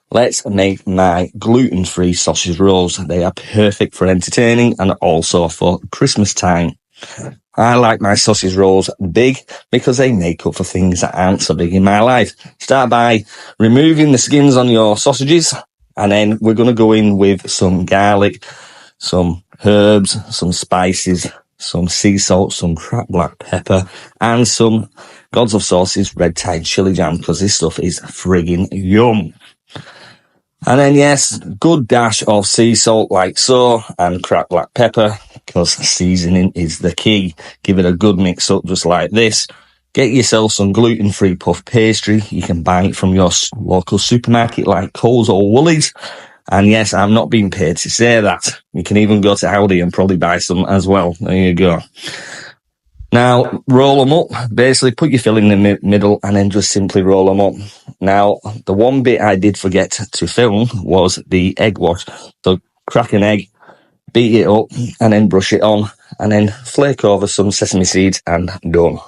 Let's make my gluten-free sausage rolls. They are perfect for entertaining and also for Christmas time. I like my sausage rolls big because they make up for things that aren't so big in my life. Start by removing the skins on your sausages, and then we're going to go in with some garlic, some herbs, some spices, some sea salt, some cracked black pepper, and some Gods of Sauces red Thai chili jam, because this stuff is friggin' yum. And then, yes, good dash of sea salt like so, and cracked black pepper, because seasoning is the key. Give it a good mix up just like this. Get yourself some gluten-free puff pastry. You can buy it from your local supermarket like Coles or Woolies. And yes, I'm not being paid to say that. You can even go to Aldi and probably buy some as well. There you go. Now, roll them up. Basically, put your filling in the middle and then just simply roll them up. Now, the one bit I did forget to film was the egg wash. So, crack an egg, beat it up, and then brush it on, and then flake over some sesame seeds, and done.